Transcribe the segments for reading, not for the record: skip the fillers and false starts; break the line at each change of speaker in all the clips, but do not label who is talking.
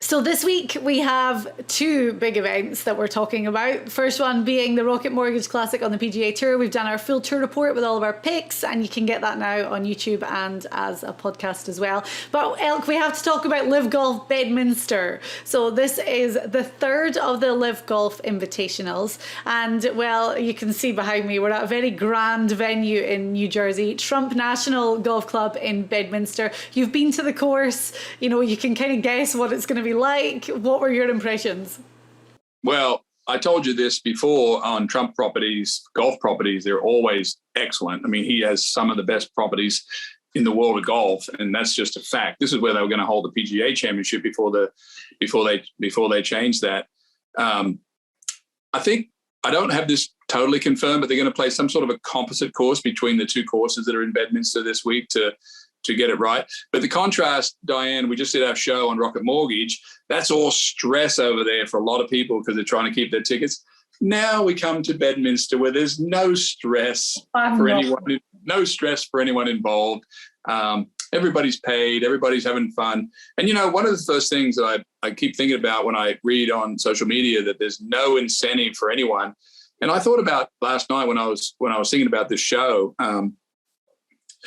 So this week we have two big events that we're talking about. First one being the Rocket Mortgage Classic on the PGA Tour. We've done our full tour report with all of our picks, and you can get that now on YouTube and as a podcast as well. But Elk, we have to talk about LIV Golf Bedminster. So this is the third of the LIV Golf Invitationals. And well, you can see behind me, we're at a very grand venue in New Jersey, Trump National Golf Club in Bedminster. You've been to the course, you know, you can kind of guess what it's going to be like. What were your impressions?
Well, I told you this before on Trump properties, golf properties, they're always excellent. I mean, he has some of the best properties in the world of golf, and that's just a fact. This is where they were going to hold the PGA Championship before they changed that. I think, I don't have this totally confirmed, but they're going to play some sort of a composite course between the two courses that are in Bedminster this week to get it right. But the contrast, Diane, we just did our show on Rocket Mortgage. That's all stress over there for a lot of people because they're trying to keep their tickets. Now we come to Bedminster where there's no stress no stress for anyone involved. Everybody's paid, everybody's having fun. And, you know, one of the first things that I keep thinking about when I read on social media that there's no incentive for anyone. And I thought about last night when I was thinking about this show,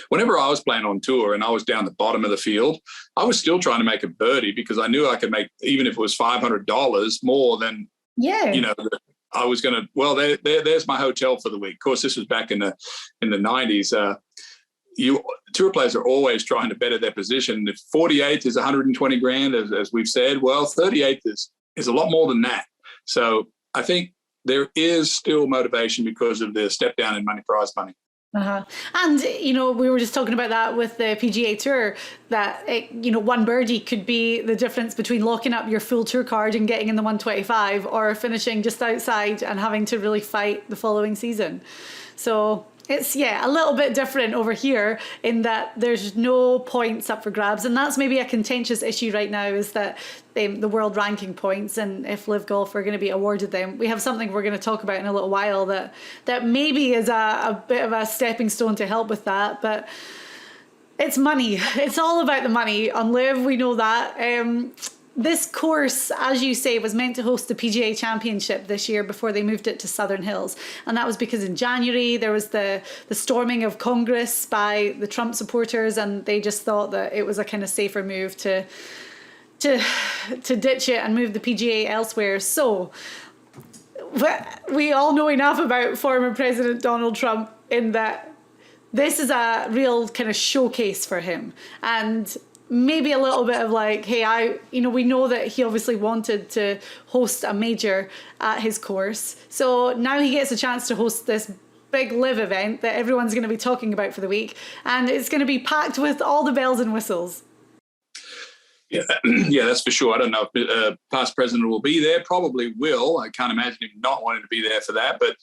whenever I was playing on tour and I was down the bottom of the field, I was still trying to make a birdie because I knew I could make, even if it was $500 more than, you know, I was going to, well, there's my hotel for the week. Of course, this was back in the 90s. Tour players are always trying to better their position. If 48th is 120 grand, as we've said, well, 38th is a lot more than that. So I think there is still motivation because of the step down in prize money.
And, you know, we were just talking about that with the PGA Tour, that, one birdie could be the difference between locking up your full tour card and getting in the 125 or finishing just outside and having to really fight the following season. So it's, a little bit different over here in that there's no points up for grabs. And that's maybe a contentious issue right now, is that the world ranking points, and if LIV Golf are going to be awarded them. We have something we're going to talk about in a little while that maybe is a bit of a stepping stone to help with that. But it's money. It's all about the money on LIV. We know that. This course, as you say, was meant to host the PGA Championship this year before they moved it to Southern Hills. And that was because in January there was the storming of Congress by the Trump supporters, and they just thought that it was a kind of safer move to ditch it and move the PGA elsewhere. So we all know enough about former President Donald Trump in that this is a real kind of showcase for him. And maybe a little bit of like, hey, we know that he obviously wanted to host a major at his course. So now he gets a chance to host this big LIV event that everyone's going to be talking about for the week. And it's going to be packed with all the bells and whistles.
Yeah, that's for sure. I don't know if past president will be there. Probably will. I can't imagine him not wanting to be there for that. But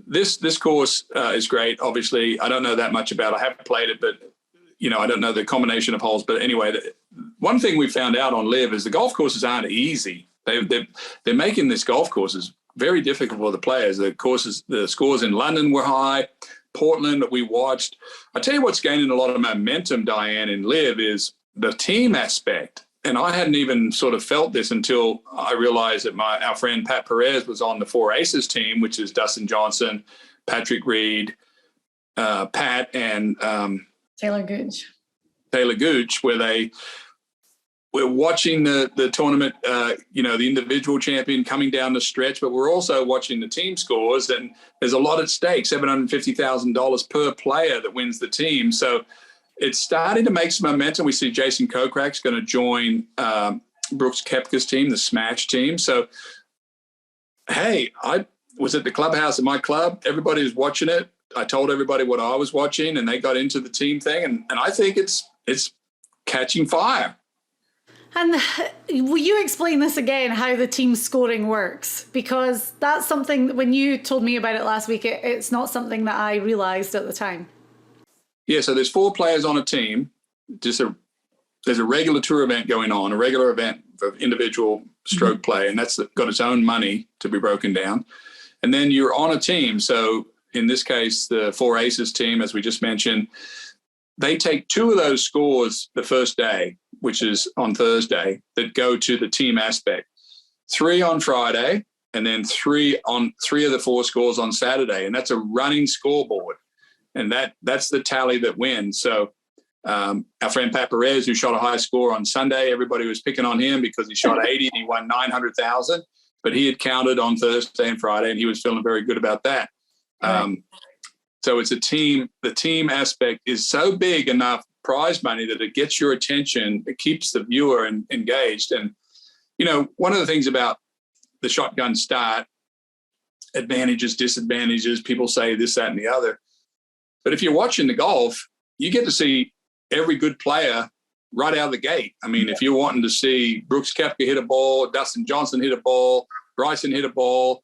this course is great. Obviously, I don't know that much about it. I haven't played it, but I don't know the combination of holes. But anyway, one thing we found out on LIV is the golf courses aren't easy. They're making this golf courses very difficult for the players. The scores in London were high. Portland that we watched. I tell you what's gaining a lot of momentum, Diane, in LIV is the team aspect. And I hadn't even sort of felt this until I realized that our friend Pat Perez was on the Four Aces team, which is Dustin Johnson, Patrick Reed, Pat, and
Taylor Gooch,
where we're watching the tournament, the individual champion coming down the stretch, but we're also watching the team scores, and there's a lot at stake, $750,000 per player that wins the team. So it's starting to make some momentum. We see Jason Kokrak's going to join Brooks Koepka's team, the Smash team. So, hey, I was at the clubhouse at my club. Everybody was watching it. I told everybody what I was watching, and they got into the team thing. And I think it's catching fire.
And will you explain this again, how the team scoring works? Because that's something, when you told me about it last week, it's not something that I realized at the time.
Yeah, so there's 4 players on a team. There's a regular tour event going on, a regular event for individual stroke play, and that's got its own money to be broken down. And then you're on a team. So in this case, the Four Aces team, as we just mentioned, they take 2 of those scores the first day, which is on Thursday, that go to the team aspect. 3 on Friday, and then 3 on 3 of the 4 scores on Saturday. And that's a running scoreboard. And that's the tally that wins. So our friend Pat Perez, who shot a high score on Sunday, everybody was picking on him because he shot 80 and he won 900,000. But he had counted on Thursday and Friday, and he was feeling very good about that. Right. So it's a team. The team aspect is so big enough prize money that it gets your attention. It keeps the viewer engaged. And, you know, one of the things about the shotgun start, advantages, disadvantages, people say this, that, and the other. But if you're watching the golf, you get to see every good player right out of the gate. I mean, if you're wanting to see Brooks Koepka hit a ball, Dustin Johnson hit a ball, Bryson hit a ball,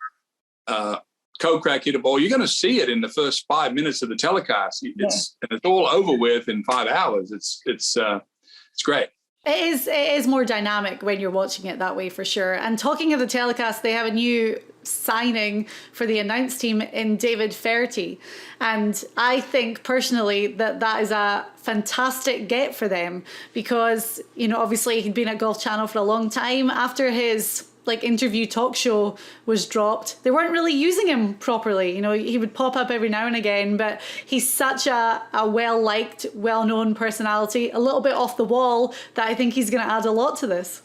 Kokrak hit a ball, you're going to see it in the first 5 minutes of the telecast. And it's all over with in 5 hours. It's great.
It is more dynamic when you're watching it that way, for sure. And talking of the telecast, they have a new signing for the announced team in David Feherty. And I think personally that is a fantastic get for them because, you know, obviously he'd been at Golf Channel for a long time. After his interview talk show was dropped, they weren't really using him properly. You know, he would pop up every now and again, but he's such a well-liked, well-known personality, a little bit off the wall, that I think he's going to add a lot to this.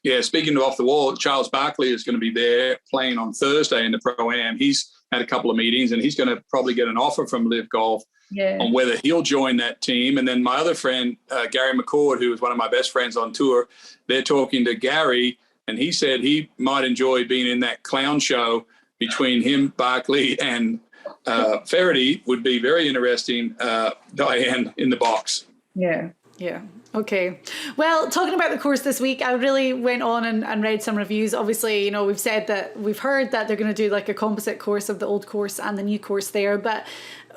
Yeah, speaking of off the wall, Charles Barkley is going to be there playing on Thursday in the Pro-Am. He's had a couple of meetings, and he's going to probably get an offer from LIV Golf on whether he'll join that team. And then my other friend, Gary McCord, who is one of my best friends on tour, they're talking to Gary, and he said he might enjoy being in that clown show between him, Barkley, and Feherty. Would be very interesting, Diane, in the box.
Yeah. Okay. Well, talking about the course this week, I really went on and read some reviews. Obviously, you know, we've heard that they're going to do like a composite course of the old course and the new course there. But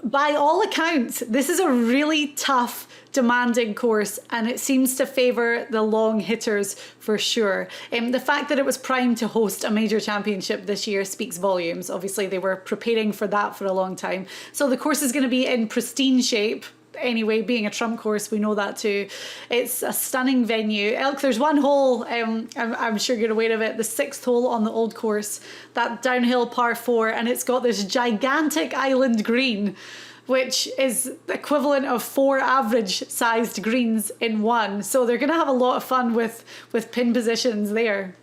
by all accounts, this is a really tough, demanding course, and it seems to favour the long hitters for sure. The fact that it was primed to host a major championship this year speaks volumes. Obviously, they were preparing for that for a long time. So the course is going to be in pristine shape. Anyway, being a Trump course, we know that too. It's a stunning venue. Elk, there's one hole, I'm sure you're aware of it, the 6th hole on the old course, that downhill par 4, and it's got this gigantic island green, which is the equivalent of 4 average-sized greens in one. So they're going to have a lot of fun with pin positions there.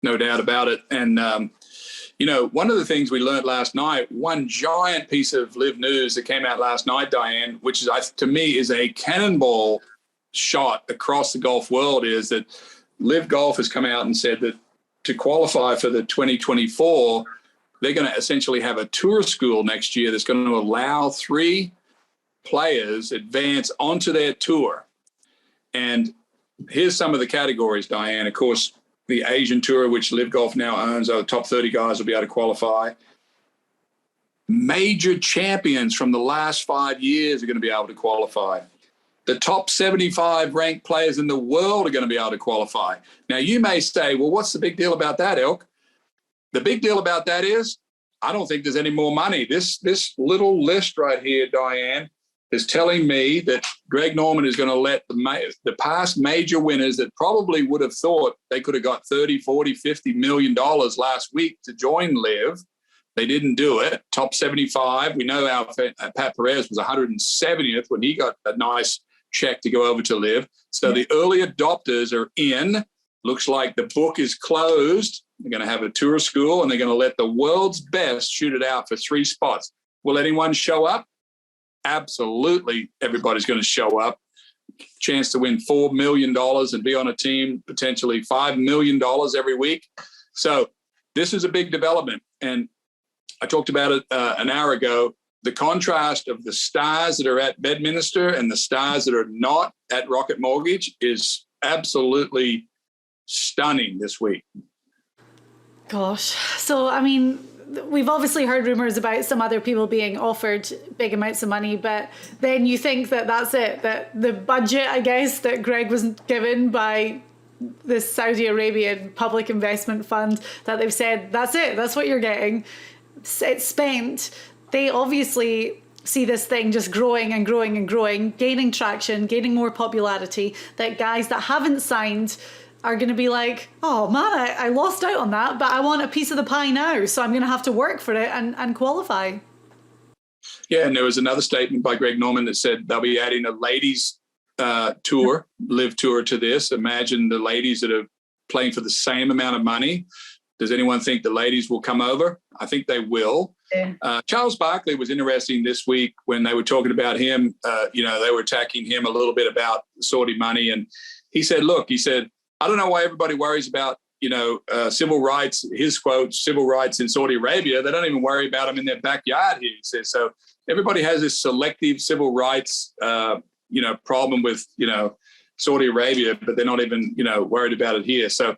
No doubt about it. And you know, one of the things we learned last night, one giant piece of LIV news that came out last night, Diane, which is, to me, is a cannonball shot across the golf world, is that LIV Golf has come out and said that to qualify for the 2024, they're going to essentially have a tour school next year that's going to allow 3 players advance onto their tour. And here's some of the categories, Diane. Of course, the Asian Tour, which LIV Golf now owns, the top 30 guys will be able to qualify. Major champions from the last 5 years are going to be able to qualify. The top 75 ranked players in the world are going to be able to qualify. Now, you may say, well, what's the big deal about that, Elk? The big deal about that is I don't think there's any more money. This little list right here, Diane, is telling me that Greg Norman is going to let the past major winners that probably would have thought they could have got 30, 40, 50 million dollars last week to join LIV. They didn't do it. Top 75. We know our Pat Perez was 170th when he got a nice check to go over to LIV. So the early adopters are in. Looks like the book is closed. They're going to have a tour school, and they're going to let the world's best shoot it out for 3 spots. Will anyone show up? Absolutely, everybody's going to show up. Chance to win $4 million and be on a team, potentially $5 million every week. So this is a big development. And I talked about it an hour ago. The contrast of the stars that are at Bedminster and the stars that are not at Rocket Mortgage is absolutely stunning this week.
Gosh. So, I mean, we've obviously heard rumors about some other people being offered big amounts of money, but then you think that that's it, that the budget, I guess, that Greg was given by the Saudi Arabian public investment fund, that they've said, that's it, that's what you're getting. It's spent. They obviously see this thing just growing and growing and growing, gaining traction, gaining more popularity, that guys that haven't signed are going to be like, oh man, I lost out on that, but I want a piece of the pie now, so I'm going to have to work for it and qualify.
Yeah, and there was another statement by Greg Norman that said they'll be adding a ladies tour, live tour to this. Imagine the ladies that are playing for the same amount of money. Does anyone think the ladies will come over? I think they will. Yeah. Charles Barkley was interesting this week when they were talking about him. They were attacking him a little bit about Saudi money. And he said, I don't know why everybody worries about, civil rights, his quote, civil rights in Saudi Arabia. They don't even worry about them in their backyard here, he says. So everybody has this selective civil rights, problem with, Saudi Arabia, but they're not even, worried about it here. So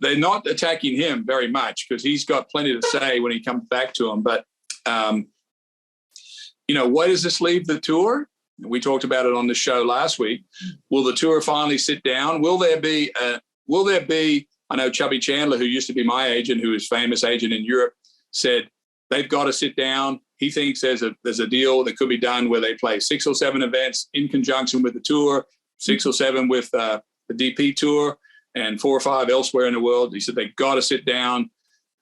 they're not attacking him very much because he's got plenty to say when he comes back to them. But, where does this leave the tour? We talked about it on the show last week. Will the tour finally sit down? Will there be, I know Chubby Chandler, who used to be my agent, who is famous agent in Europe, said they've got to sit down. He thinks there's a deal that could be done where they play 6 or 7 events in conjunction with the tour, 6 or 7 with the DP tour, and 4 or 5 elsewhere in the world. He said they've got to sit down.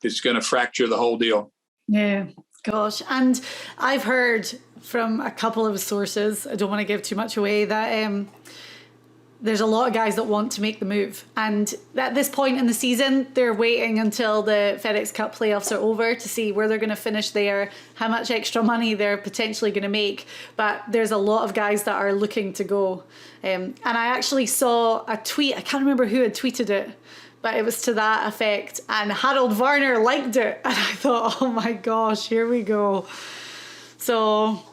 It's going to fracture the whole deal.
Yeah, gosh. And I've heard from a couple of sources, I don't want to give too much away, that there's a lot of guys that want to make the move. And at this point in the season, they're waiting until the FedEx Cup playoffs are over to see where they're going to finish there, how much extra money they're potentially going to make. But there's a lot of guys that are looking to go. And I actually saw a tweet, I can't remember who had tweeted it, but it was to that effect. And Harold Varner liked it. And I thought, oh my gosh, here we go. So,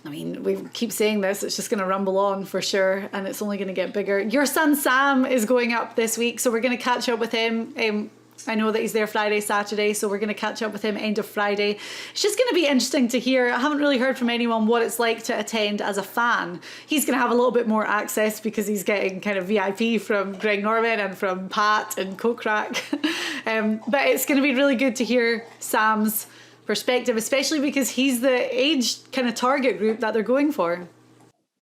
I mean, we keep saying this, it's just going to rumble on for sure, and it's only going to get bigger. Your son Sam is going up this week, so we're going to catch up with him. I know that he's there Friday, Saturday, so we're going to catch up with him end of Friday. It's just going to be interesting to hear. I haven't really heard from anyone what it's like to attend as a fan. He's going to have a little bit more access because he's getting kind of VIP from Greg Norman and from Pat and Kokrak. But it's going to be really good to hear Sam's perspective, especially because he's the age kind of target group that they're going for.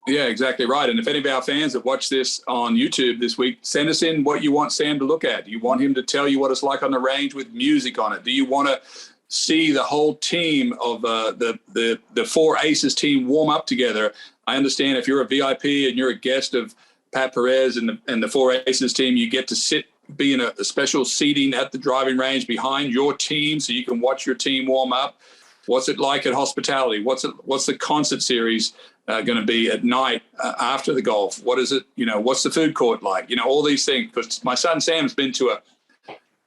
Yeah, exactly right. And if any of our fans that watch this on YouTube this week, send us in what you want Sam to look at. Do you want him to tell you what it's like on the range with music on it? Do you want to see the whole team of the 4 Aces team warm up together? I understand if you're a VIP and you're a guest of Pat Perez and the 4 Aces team, you get to be in a special seating at the driving range behind your team so you can watch your team warm up. What's it like at hospitality? What's the concert series going to be at night after the golf? What is it? What's the food court like? All these things. Because my son Sam's been to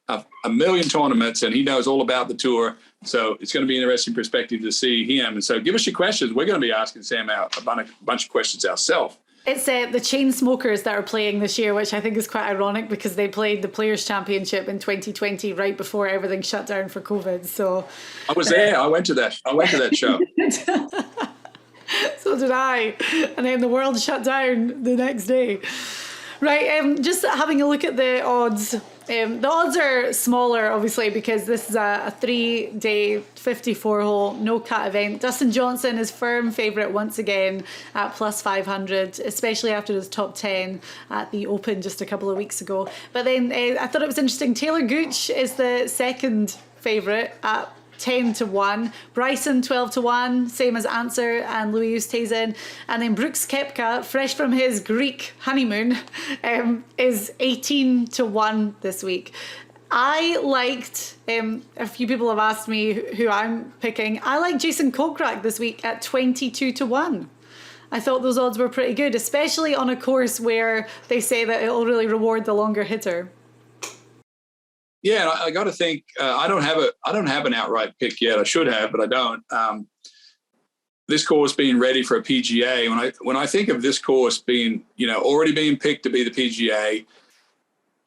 a million tournaments and he knows all about the tour. So it's going to be an interesting perspective to see him. And so give us your questions. We're going to be asking Sam out a bunch of questions ourselves.
It's the chain smokers that are playing this year, which I think is quite ironic because they played the Players' Championship in 2020 right before everything shut down for COVID. So
I was there. I went to that show.
So did I. And then the world shut down the next day. Right, just having a look at the odds. The odds are smaller, obviously, because this is a 3-day, 54-hole, no-cut event. Dustin Johnson is firm favourite once again at plus 500, especially after his top 10 at the Open just a couple of weeks ago. But then I thought it was interesting. Taylor Gooch is the second favourite at 10-1, Bryson 12-1, same as Answer and Louis Oosthuizen, and then Brooks Koepka, fresh from his Greek honeymoon, is 18-1 this week. I liked, a few people have asked me who I'm picking. I like Jason Kokrak this week at 22-1. I thought those odds were pretty good, especially on a course where they say that it'll really reward the longer hitter.
Yeah, I got to think. I don't have an outright pick yet. I should have, but I don't. This course being ready for a PGA. When I think of this course being, already being picked to be the PGA,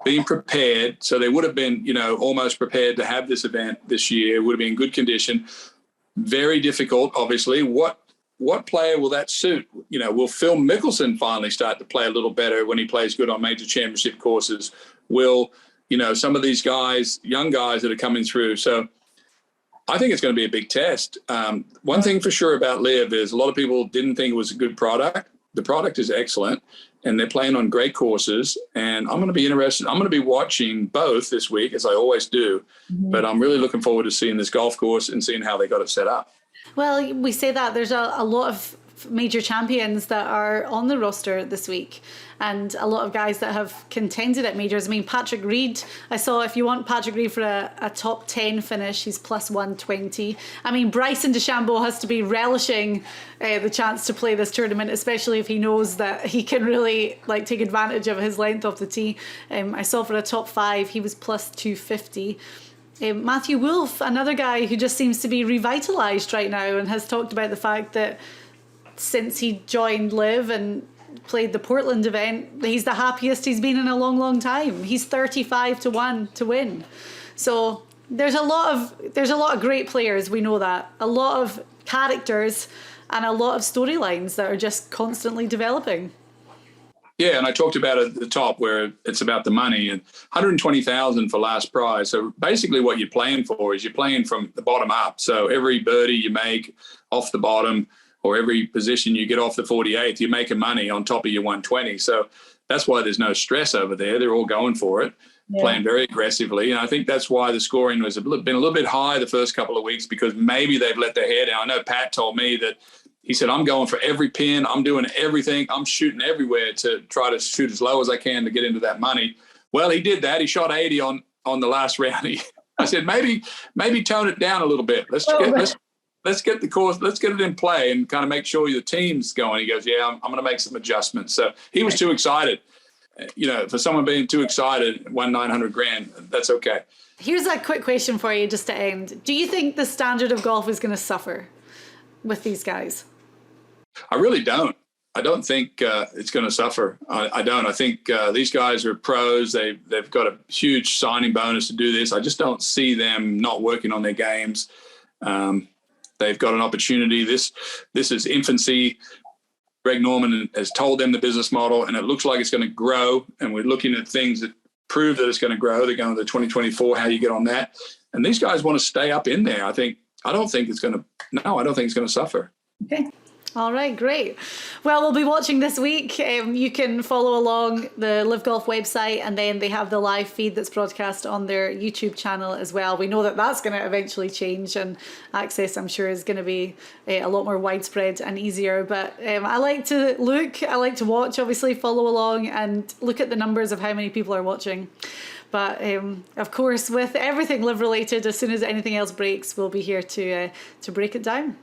being prepared, so they would have been, almost prepared to have this event this year. It would have been in good condition. Very difficult, obviously. What player will that suit? Will Phil Mickelson finally start to play a little better when he plays good on major championship courses? Will some of these guys, young guys that are coming through. So I think it's going to be a big test. One thing for sure about LIV is a lot of people didn't think it was a good product. The product is excellent, and they're playing on great courses. And I'm going to be interested. I'm going to be watching both this week, as I always do. Mm-hmm. But I'm really looking forward to seeing this golf course and seeing how they got it set up.
Well, we say that there's a lot of major champions that are on the roster this week, and a lot of guys that have contended at majors. I mean, Patrick Reed, I saw if you want Patrick Reed for a top 10 finish, he's plus 120. I mean, Bryson DeChambeau has to be relishing the chance to play this tournament, especially if he knows that he can really take advantage of his length off the tee. I saw for a top 5, he was plus 250. Matthew Wolff, another guy who just seems to be revitalized right now, and has talked about the fact that since he joined LIV and played the Portland event, he's the happiest he's been in a long, long time. He's 35-1 to win. So there's a lot of great players. We know that. A lot of characters and a lot of storylines that are just constantly developing.
Yeah, and I talked about it at the top where it's about the money, and $120,000 for last prize. So basically what you're playing for is you're playing from the bottom up. So every birdie you make off the bottom, or every position you get off the 48th, you're making money on top of your 120. So that's why there's no stress over there. They're all going for it, playing very aggressively. And I think that's why the scoring has been a little bit high the first couple of weeks, because maybe they've let their hair down. I know Pat told me that he said, I'm going for every pin. I'm doing everything. I'm shooting everywhere to try to shoot as low as I can to get into that money. Well, he did that. He shot 80 on the last round. I said, maybe tone it down a little bit. Let's get the course, let's get it in play and kind of make sure your team's going. He goes, yeah, I'm going to make some adjustments. So he was too excited. For someone being too excited, won $900,000, that's okay.
Here's a quick question for you just to end. Do you think the standard of golf is going to suffer with these guys?
I really don't. I don't think it's going to suffer. I don't. I think these guys are pros. They've got a huge signing bonus to do this. I just don't see them not working on their games. They've got an opportunity. This is infancy. Greg Norman has told them the business model, and it looks like it's going to grow. And we're looking at things that prove that it's going to grow. They're going to the 2024, how you get on that. And these guys want to stay up in there. I don't think it's going to suffer.
Okay. All right, great. Well, we'll be watching this week. You can follow along the LIV Golf website, and then they have the live feed that's broadcast on their YouTube channel as well. We know that that's going to eventually change, and access, I'm sure, is going to be a lot more widespread and easier. But I like to watch, obviously, follow along and look at the numbers of how many people are watching. But of course, with everything LIV related, as soon as anything else breaks, we'll be here to break it down.